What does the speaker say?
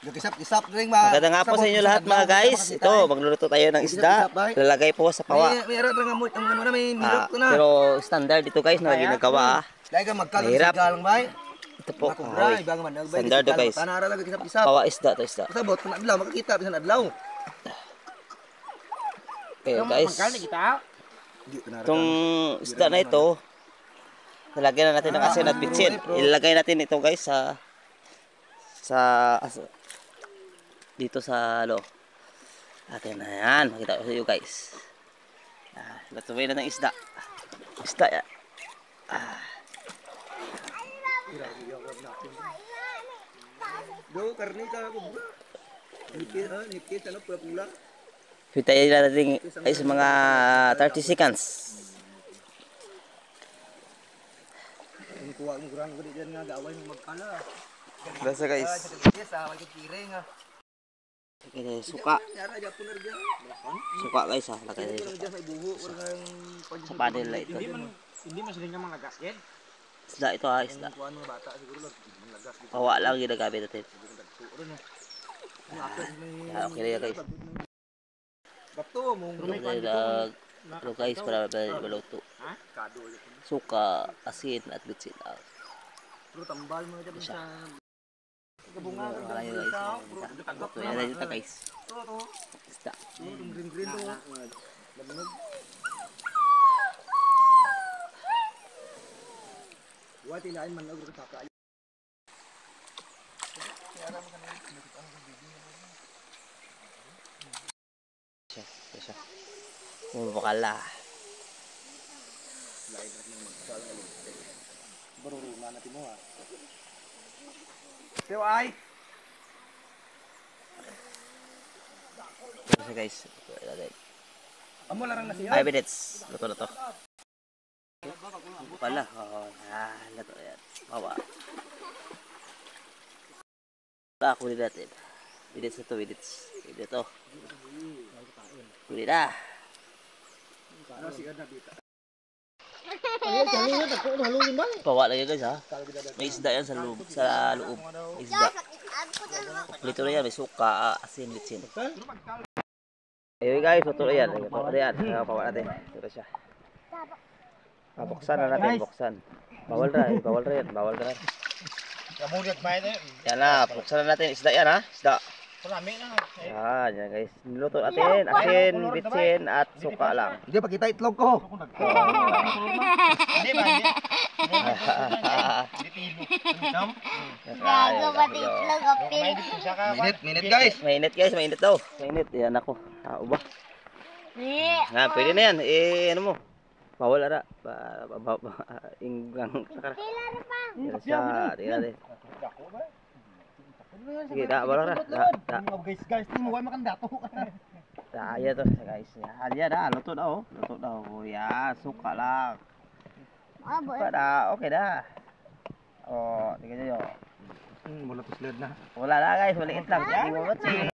Kisap-kisap ring ba. Magandang hapon sa inyo lahat mga guys. Ito, magluluto tayo ng isda. Lalagay po sa pawa. May erot lang ang ano na may mirot ko na. Pero standard ito guys na ginagawa. Dahil ka magkalang Mahirap. sa galang bay. Ito po. Makubra, ibang man nagbay. Standard to guys. Tanara lang kisap-kisap. Pawa isda to isda. Sabot kung adlaw makakita bisan adlaw. Okay guys. Itong isda na ito, lalagyan na natin ng asin at bitsin. Ilalagay natin ito guys sa dito sa atin na yan. Makita ko sa iyo guys. Lutuin na ng isda. Isda yan. Do karni ka ko. Nipis ano pula-pula. Hintayin na natin ay mga 30 seconds. Kung kuha mo kurang gud diyan nga gaway mo magpala. Basta guys. Sa magkiring ha. Ini suka. Suka guys ha. Lagay dito. Sa panel na ito. Hindi masaling ka mga gasket. Isda ito ha, isda. Pawa lang ginagamit natin. Okay na yan guys. Bato mo Ano guys para maluto. Suka, asin at bitsin. Pero tambal mo dyan sa Gabungan guys. Ito yan dito guys. Isda. green to. Lamunog. Wati lain man og taka. Siya. Bakala. Baru rumah natin mo ha. Pero ay. Ito siya guys. Amo larang na siya. 5 minutes. Luto na to. Pala. Luto yan. Bawa. Kunin natin. Minutes na to. Minutes. Ito. Kunin na. Bawa lagi guys ha. May isda yan sa loob. May isda. Lito na yan. May suka, asin, bitsin. Ayun guys, luto na yan. Bawa na yan. Bawa natin. Ito siya. Buksan na natin. Buksan. Bawal na. Bawal na yan. Bawal na yan. Yan na. Buksan na natin. Isda yan ha. Isda. Yan guys. Niluto natin. Asin, bitsin, at suka lang. Hindi pa kita itlog ko. Gago pati itlog apil. Minute guys. Mainit guys. Mainit daw. Mainit. Yan ako. Uba. Pwede na yan. Ano mo? Bawal ara. Inggang. Yan siya. Tingnan natin. Sige, bawal ra. Guys, mo wa makan dato. Ayan to guys. Ayan na. Luto daw. Luto daw. Yan. Suka lang. Suka na. Okay na. Tingnan nyo. Wala to sled na. Wala na guys. Maliit lang. Hindi mo matsi.